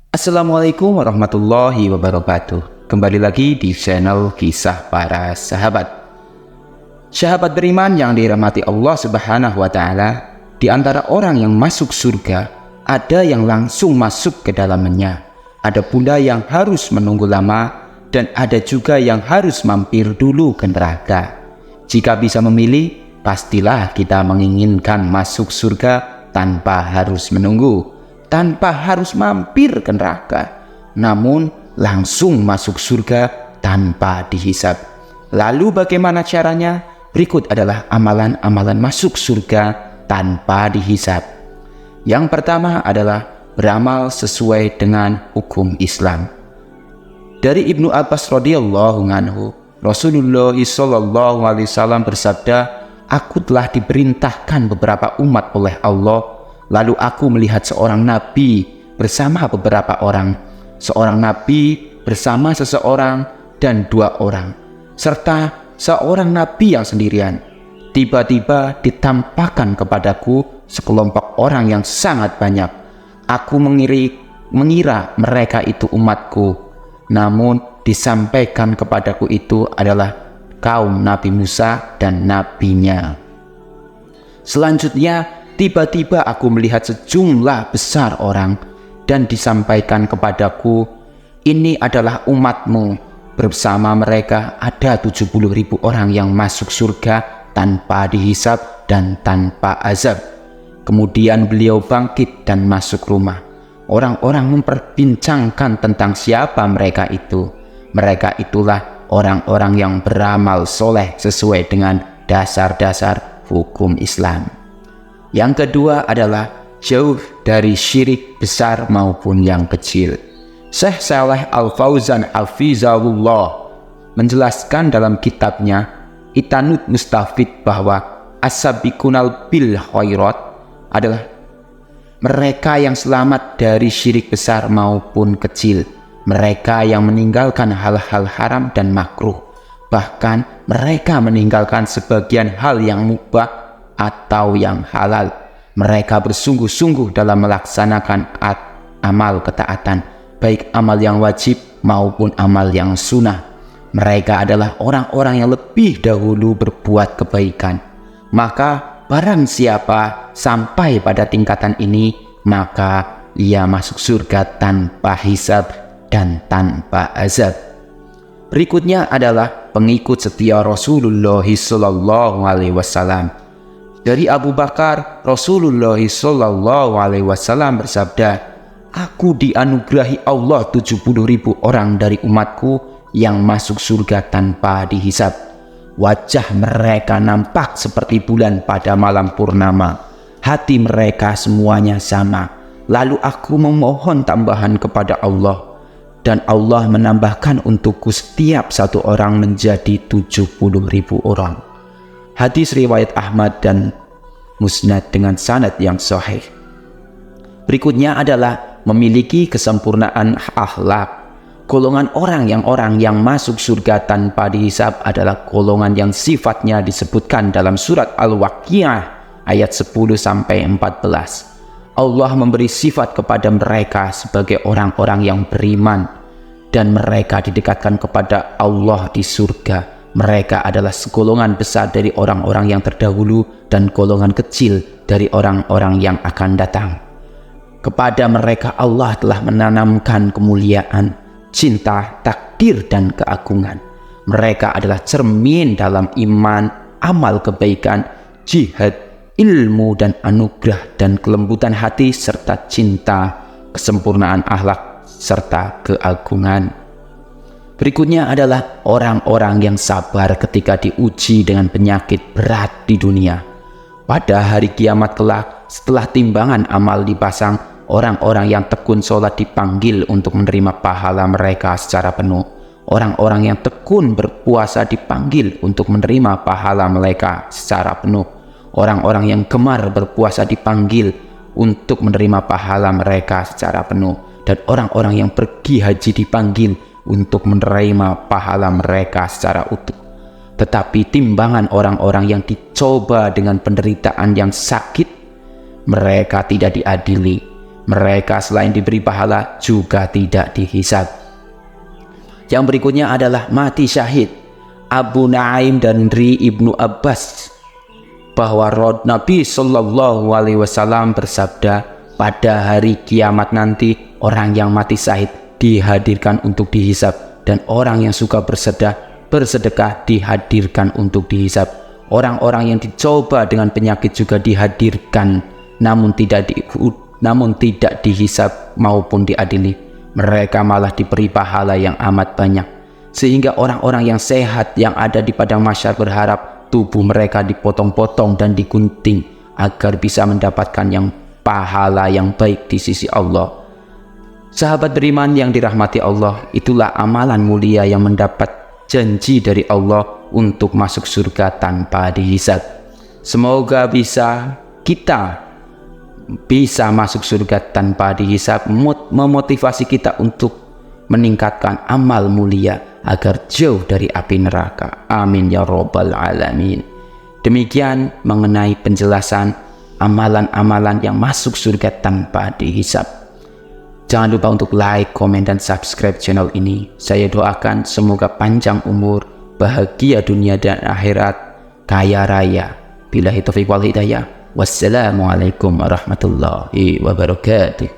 Assalamualaikum warahmatullahi wabarakatuh. Kembali lagi di channel Kisah Para Sahabat. Sahabat beriman yang dirahmati Allah Subhanahu wa taala, di antara orang yang masuk surga, ada yang langsung masuk ke dalamnya. Ada pula yang harus menunggu lama dan ada juga yang harus mampir dulu ke neraka. Jika bisa memilih, pastilah kita menginginkan masuk surga tanpa harus menunggu, tanpa harus mampir ke neraka, namun langsung masuk surga tanpa dihisab. Lalu bagaimana caranya? Berikut adalah amalan-amalan masuk surga tanpa dihisab. Yang pertama adalah beramal sesuai dengan hukum Islam. Dari Ibnu Abbas radhiyallahu anhu, Rasulullah sallallahu alaihi wasallam bersabda, "Aku telah diperintahkan beberapa umat oleh Allah. Lalu aku melihat seorang nabi bersama beberapa orang, seorang nabi bersama seseorang dan dua orang, serta seorang nabi yang sendirian. Tiba-tiba ditampakkan kepadaku sekelompok orang yang sangat banyak. Aku mengira mereka itu umatku, namun disampaikan kepadaku itu adalah kaum Nabi Musa dan nabinya. Selanjutnya, tiba-tiba aku melihat sejumlah besar orang dan disampaikan kepadaku, ini adalah umatmu. Bersama mereka ada 70.000 orang yang masuk surga tanpa dihisab dan tanpa azab. Kemudian beliau bangkit dan masuk rumah. Orang-orang memperbincangkan tentang siapa mereka itu. Mereka itulah orang-orang yang beramal soleh sesuai dengan dasar-dasar hukum Islam. Yang kedua adalah jauh dari syirik besar maupun yang kecil. Syekh Saleh Al-Fauzan Hafizahullah menjelaskan dalam kitabnya Itanut Mustafid bahwa as-sabiqunal bil khairat adalah mereka yang selamat dari syirik besar maupun kecil, mereka yang meninggalkan hal-hal haram dan makruh, bahkan mereka meninggalkan sebagian hal yang mubah atau yang halal. Mereka bersungguh-sungguh dalam melaksanakan amal ketaatan, baik amal yang wajib maupun amal yang sunnah. Mereka adalah orang-orang yang lebih dahulu berbuat kebaikan. Maka barang siapa sampai pada tingkatan ini, maka ia masuk surga tanpa hisab dan tanpa azab. Berikutnya adalah pengikut setia Rasulullah sallallahu alaihi wasallam. Dari Abu Bakar, Rasulullah sallallahu alaihi wasallam bersabda, "Aku dianugerahi Allah 70.000 orang dari umatku yang masuk surga tanpa dihisab. Wajah mereka nampak seperti bulan pada malam purnama. Hati mereka semuanya sama. Lalu aku memohon tambahan kepada Allah, dan Allah menambahkan untukku setiap satu orang menjadi 70.000 orang." Hadis riwayat Ahmad dan Musnad dengan sanad yang sahih. Berikutnya adalah memiliki kesempurnaan akhlak. Golongan orang yang masuk surga tanpa dihisab adalah golongan yang sifatnya disebutkan dalam surat Al-Waqiah ayat 10-14. Allah memberi sifat kepada mereka sebagai orang-orang yang beriman dan mereka didekatkan kepada Allah di surga. Mereka adalah segolongan besar dari orang-orang yang terdahulu dan golongan kecil dari orang-orang yang akan datang. Kepada mereka Allah telah menanamkan kemuliaan, cinta, takdir, dan keagungan. Mereka adalah cermin dalam iman, amal kebaikan, jihad, ilmu dan anugerah dan kelembutan hati serta cinta, kesempurnaan akhlak serta keagungan. Berikutnya adalah orang-orang yang sabar ketika diuji dengan penyakit berat di dunia. Pada hari kiamat kelak, setelah timbangan amal dipasang, orang-orang yang tekun sholat dipanggil untuk menerima pahala mereka secara penuh. Orang-orang yang tekun berpuasa dipanggil untuk menerima pahala mereka secara penuh. Orang-orang yang gemar berpuasa dipanggil untuk menerima pahala mereka secara penuh. Dan orang-orang yang pergi haji dipanggil untuk menerima pahala mereka secara utuh. Tetapi timbangan orang-orang yang dicoba dengan penderitaan yang sakit, mereka tidak diadili. mereka selain diberi pahala juga tidak dihisab. Yang berikutnya adalah mati syahid. Abu Naim dan Ri Ibnu Abbas bahwa Nabi Shallallahu Alaihi Wasallam bersabda, pada hari kiamat nanti orang yang mati syahid dihadirkan untuk dihisab, dan orang yang suka bersedekah dihadirkan untuk dihisab. Orang-orang yang dicoba dengan penyakit juga dihadirkan, namun tidak dihisab maupun diadili. Mereka malah diberi pahala yang amat banyak. Sehingga orang-orang yang sehat yang ada di padang mahsyar berharap tubuh mereka dipotong-potong dan digunting agar bisa mendapatkan yang pahala yang baik di sisi Allah. Sahabat beriman yang dirahmati Allah, itulah amalan mulia yang mendapat janji dari Allah untuk masuk surga tanpa dihisab. Semoga kita bisa masuk surga tanpa dihisab, memotivasi kita untuk meningkatkan amal mulia agar jauh dari api neraka. Amin ya rabbal alamin. Demikian mengenai penjelasan amalan-amalan yang masuk surga tanpa dihisab. Jangan lupa untuk like, komen, dan subscribe channel ini. Saya doakan semoga panjang umur, bahagia dunia dan akhirat, kaya raya. Billahi taufiq wal hidayah. Wassalamualaikum warahmatullahi wabarakatuh.